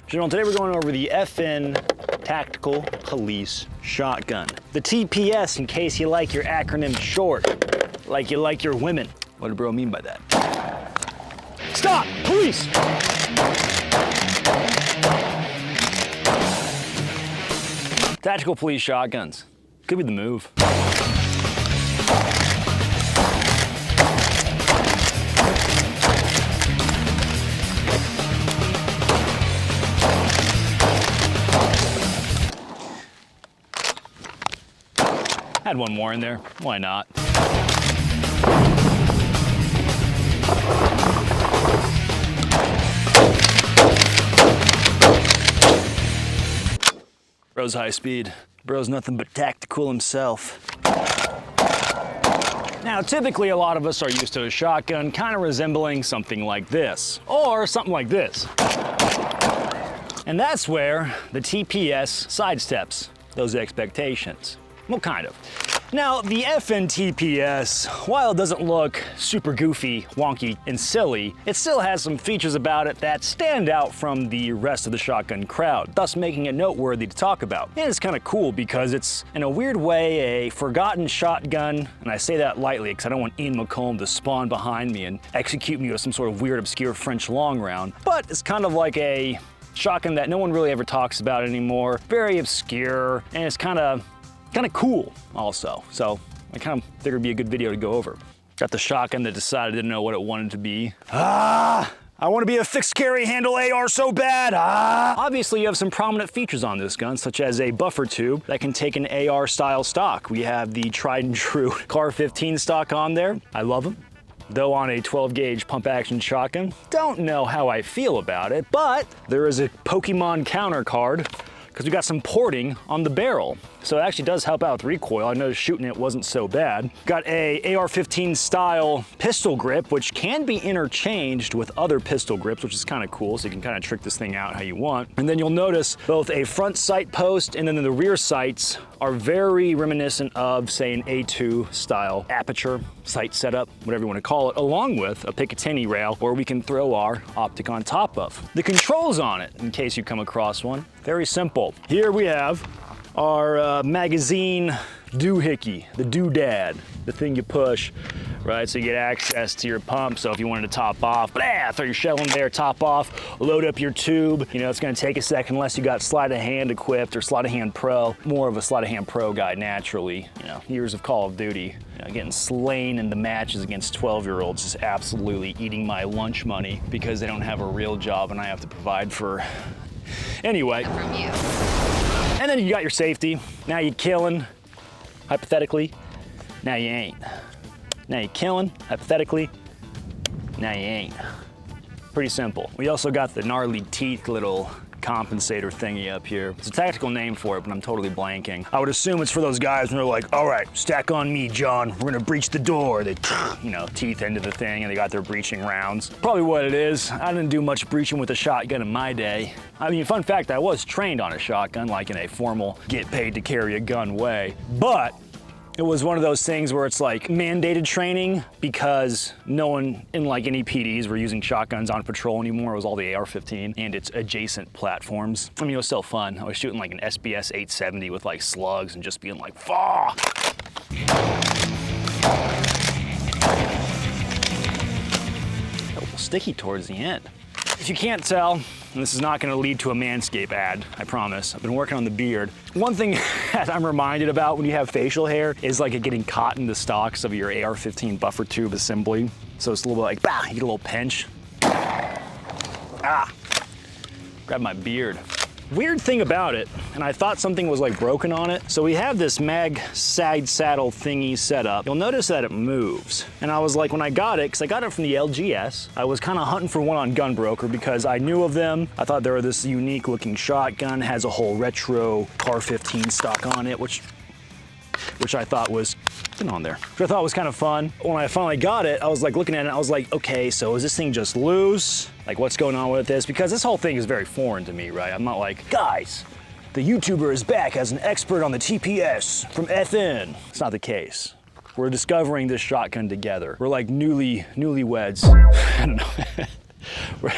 Gentlemen, today we're going over the FN Tactical Police Shotgun. The TPS, in case you like your acronym short, like you like your women. What did bro mean by that? Stop! Police! Tactical police shotguns. Could be the move. Had one more in there, why not? Bro's high speed. Bro's nothing but tactical himself. Now, typically a lot of us are used to a shotgun kind of resembling something like this, or something like this. And that's where the TPS sidesteps those expectations. Well, kind of. Now, the FN TPS, while it doesn't look super goofy, wonky, and silly, it still has some features about it that stand out from the rest of the shotgun crowd, thus making it noteworthy to talk about. And it's kind of cool because it's, in a weird way, a forgotten shotgun, and I say that lightly because I don't want Ian McComb to spawn behind me and execute me with some sort of weird, obscure French long round, but it's kind of like a shotgun that no one really ever talks about anymore, very obscure, and it's kind of cool also. So I kind of figured it'd be a good video to go over. Got the shotgun that decided it didn't know what it wanted to be. I want to be a fixed carry handle AR so bad. Obviously you have some prominent features on this gun, such as a buffer tube that can take an AR style stock. We have the tried and true CAR 15 stock on there. I love them. Though on a 12 gauge pump action shotgun, don't know how I feel about it, but there is a Pokemon counter card because we got some porting on the barrel. So it actually does help out with recoil. I noticed shooting it wasn't so bad. Got a AR-15 style pistol grip, which can be interchanged with other pistol grips, which is kind of cool. So you can kind of trick this thing out how you want. And then you'll notice both a front sight post and then the rear sights are very reminiscent of, say, an A2 style aperture sight setup, whatever you want to call it, along with a Picatinny rail where we can throw our optic on top of. The controls on it, in case you come across one, very simple. Here we have our magazine doohickey, the doodad, the thing you push, right? So you get access to your pump. So if you wanted to top off, blah, throw your shell in there, top off, load up your tube. You know, it's gonna take a second unless you got sleight of hand equipped or sleight of hand pro. More of a sleight of hand pro guy naturally. You know, years of Call of Duty, you know, getting slain in the matches against 12-year-olds, just absolutely eating my lunch money because they don't have a real job and I have to provide for. Anyway. From you. And then you got your safety. Now you're killing, hypothetically. Now you ain't. Now you're killing, hypothetically. Now you ain't. Pretty simple. We also got the gnarly teeth little compensator thingy up here. It's a tactical name for it, but I'm totally blanking. I would assume it's for those guys when they're like, all right, stack on me, John. We're gonna breach the door. They, you know, teeth into the thing and they got their breaching rounds. Probably what it is. I didn't do much breaching with a shotgun in my day. I mean, fun fact, I was trained on a shotgun, like in a formal get paid to carry a gun way, but it was one of those things where it's like mandated training because no one in like any PDs were using shotguns on patrol anymore. It was all the AR-15 and its adjacent platforms. I mean, it was still fun. I was shooting like an SBS 870 with like slugs and just being like, "Faw!" A little sticky towards the end. If you can't tell, and this is not gonna lead to a Manscaped ad, I promise. I've been working on the beard. One thing that I'm reminded about when you have facial hair is like it getting caught in the stalks of your AR-15 buffer tube assembly. So it's a little bit like, bah, you get a little pinch. Ah, grab my beard. Weird thing about it, and I thought something was like broken on it. So we have this mag side saddle thingy set up. You'll notice that it moves. And I was like, when I got it, because I got it from the LGS, I was kind of hunting for one on Gunbroker because I knew of them. I thought they were this unique looking shotgun, has a whole retro CAR 15 stock on it, which I thought was, on there, which I thought was kind of fun. When I finally got it, I was like looking at it, I was like, okay, so is this thing just loose? Like what's going on with this? Because this whole thing is very foreign to me, right? I'm not like, guys, the YouTuber is back as an expert on the TPS from FN. It's not the case. We're discovering this shotgun together. We're like newlyweds. I don't know.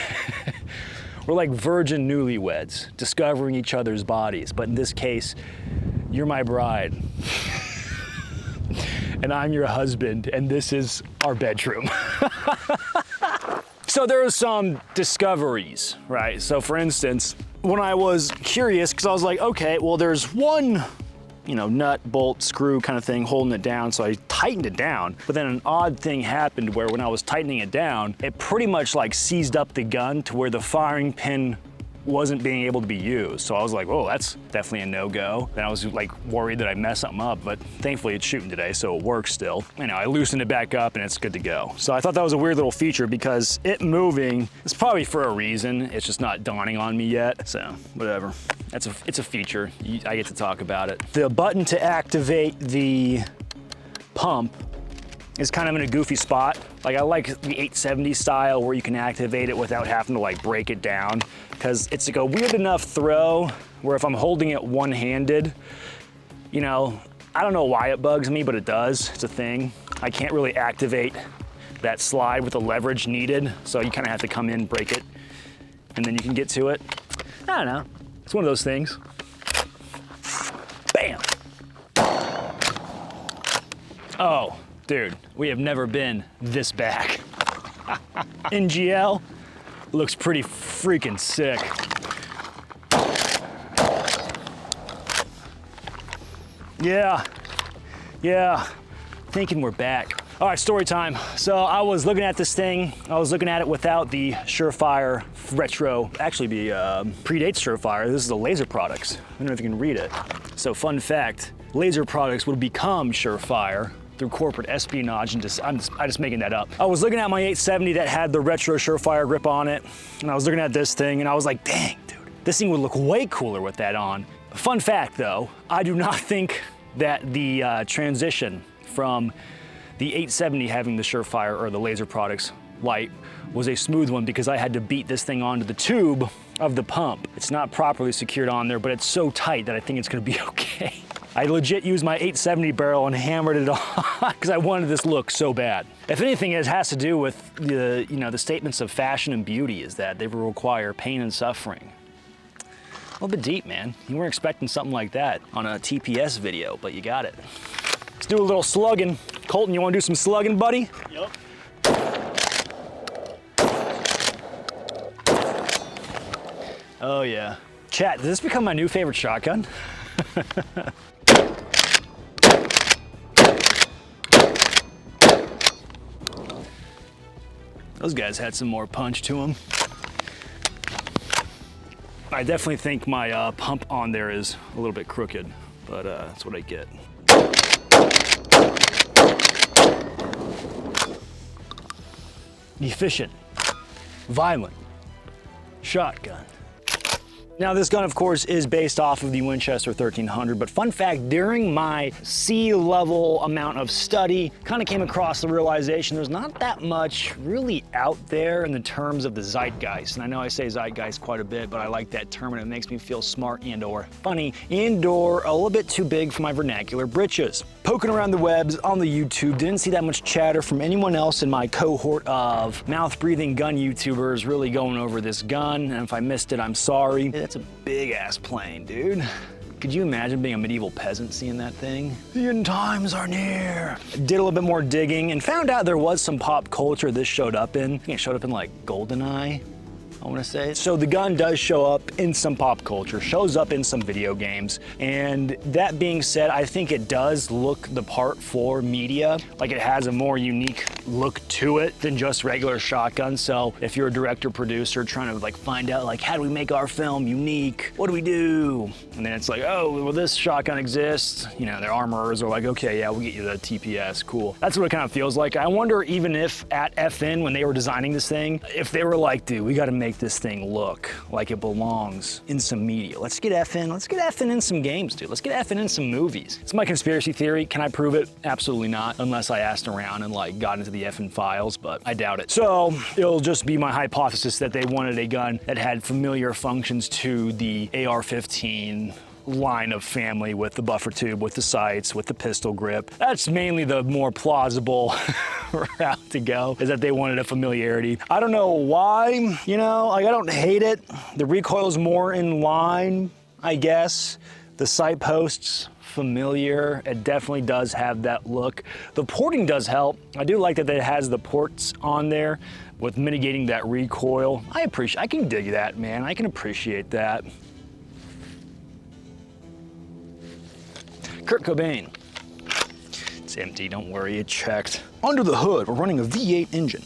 We're like virgin newlyweds, discovering each other's bodies. But in this case, you're my bride. And I'm your husband, and this is our bedroom. So there are some discoveries, right? So for instance, when I was curious, because I was like, okay, well there's one, you know, nut, bolt, screw kind of thing holding it down, so I tightened it down. But then an odd thing happened where when I was tightening it down, it pretty much like seized up the gun to where the firing pin wasn't being able to be used. So I was like, whoa, that's definitely a no-go. Then I was like worried that I messed something up, but thankfully it's shooting today, so it works still. You know, I loosened it back up and it's good to go. So I thought that was a weird little feature because it moving is probably for a reason. It's just not dawning on me yet. So whatever, it's a feature. I get to talk about it. The button to activate the pump is kind of in a goofy spot. Like I like the 870 style where you can activate it without having to like break it down, because it's like a weird enough throw where if I'm holding it one-handed, you know, I don't know why it bugs me, but it does, it's a thing. I can't really activate that slide with the leverage needed, so you kind of have to come in, break it, and then you can get to it. I don't know, it's one of those things. Bam. Oh. Dude, we have never been this back. NGL looks pretty freaking sick. Yeah, thinking we're back. All right, story time. So I was looking at this thing. I was looking at it without the Surefire Retro. Actually, predates Surefire. This is the Laser Products. I don't know if you can read it. So fun fact, Laser Products would become Surefire through corporate espionage, and I'm just making that up. I was looking at my 870 that had the retro Surefire grip on it, and I was looking at this thing, and I was like, dang, dude, this thing would look way cooler with that on. Fun fact though, I do not think that the transition from the 870 having the Surefire or the Laser Products light was a smooth one, because I had to beat this thing onto the tube of the pump. It's not properly secured on there, but it's so tight that I think it's gonna be okay. I legit used my 870 barrel and hammered it on because I wanted this look so bad. If anything, it has to do with the, you know, the statements of fashion and beauty is that they will require pain and suffering. A little bit deep, man. You weren't expecting something like that on a TPS video, but you got it. Let's do a little slugging. Colton, you wanna do some slugging, buddy? Yep. Oh yeah. Chat, does this become my new favorite shotgun? Those guys had some more punch to them. I definitely think my pump on there is a little bit crooked, but that's what I get. Efficient, violent shotgun. Now this gun, of course, is based off of the Winchester 1300, but fun fact, during my sea-level amount of study, kind of came across the realization there's not that much really out there in the terms of the zeitgeist. And I know I say zeitgeist quite a bit, but I like that term and it makes me feel smart and/or funny and/or a little bit too big for my vernacular britches. Poking around the webs on the YouTube, didn't see that much chatter from anyone else in my cohort of mouth-breathing gun YouTubers really going over this gun, and if I missed it, I'm sorry. That's a big-ass plane, dude. Could you imagine being a medieval peasant seeing that thing? The end times are near. Did a little bit more digging and found out there was some pop culture this showed up in. I think it showed up in like GoldenEye, I want to say. So the gun does show up in some pop culture, shows up in some video games, and that being said, I think it does look the part for media. Like it has a more unique look to it than just regular shotgun. So if you're a director, producer trying to like find out like, how do we make our film unique? What do we do? And then it's like, oh, well, this shotgun exists. You know, their armorers are like, okay, yeah, we'll get you the TPS, cool. That's what it kind of feels like. I wonder even if at FN, when they were designing this thing, if they were like, dude, we got to make this thing look like it belongs in some media. Let's get FN in some games, dude. Let's get FN in some movies. It's my conspiracy theory. Can I prove it? Absolutely not, unless I asked around and like got into the FN files, but I doubt it. So it'll just be my hypothesis that they wanted a gun that had familiar functions to the AR-15 line of family with the buffer tube, with the sights, with the pistol grip. That's mainly the more plausible route to go, is that they wanted a familiarity. I don't know why, you know, like I don't hate it. The recoil's more in line, I guess. The sight posts, familiar. It definitely does have that look. The porting does help. I do like that it has the ports on there with mitigating that recoil. I can dig that, man. I can appreciate that. Kurt Cobain. It's empty, don't worry, it checked. Under the hood, we're running a V8 engine.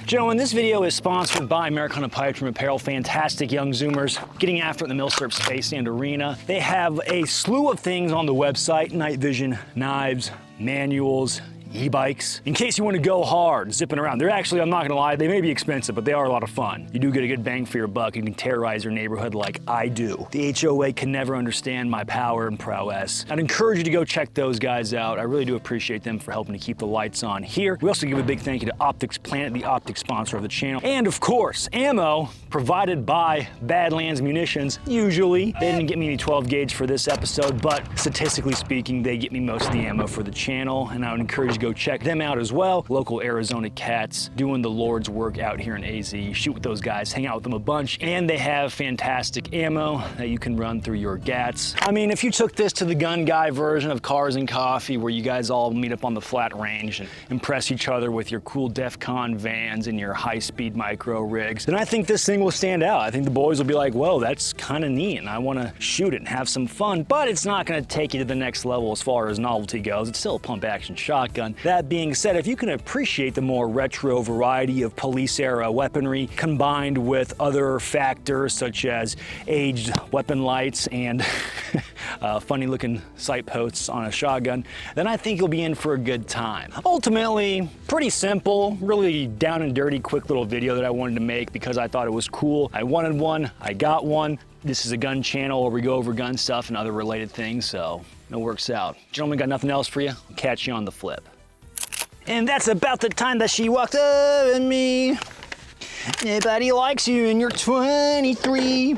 Gentlemen, this video is sponsored by Americana Pipes and Apparel. Fantastic young Zoomers getting after it in the Milsurp Space and Arena. They have a slew of things on the website: night vision, knives, manuals, e-bikes. In case you want to go hard, zipping around. They're actually, I'm not gonna lie, they may be expensive, but they are a lot of fun. You do get a good bang for your buck. You can terrorize your neighborhood like I do. The HOA can never understand my power and prowess. I'd encourage you to go check those guys out. I really do appreciate them for helping to keep the lights on here. We also give a big thank you to Optics Planet, the optics sponsor of the channel. And of course, ammo provided by Badlands Munitions. Usually, they didn't get me any 12 gauge for this episode, but statistically speaking, they get me most of the ammo for the channel, and I would encourage you to go check them out as well. Local Arizona cats doing the Lord's work out here in AZ. Shoot with those guys, hang out with them a bunch, and they have fantastic ammo that you can run through your gats. I mean, if you took this to the gun guy version of Cars and Coffee, where you guys all meet up on the flat range and impress each other with your cool DEF CON vans and your high-speed micro rigs, then I think this thing will stand out. I think the boys will be like, whoa, that's kind of neat, and I want to shoot it and have some fun, but it's not going to take you to the next level as far as novelty goes. It's still a pump-action shotgun. That being said, if you can appreciate the more retro variety of police-era weaponry combined with other factors such as aged weapon lights and funny-looking sight posts on a shotgun, then I think you'll be in for a good time. Ultimately, pretty simple, really down and dirty, quick little video that I wanted to make because I thought it was cool. I wanted one, I got one. This is a gun channel where we go over gun stuff and other related things, so it works out. Gentlemen, got nothing else for you? I'll catch you on the flip. And that's about the time that she walked up at me. Nobody likes you and you're 23.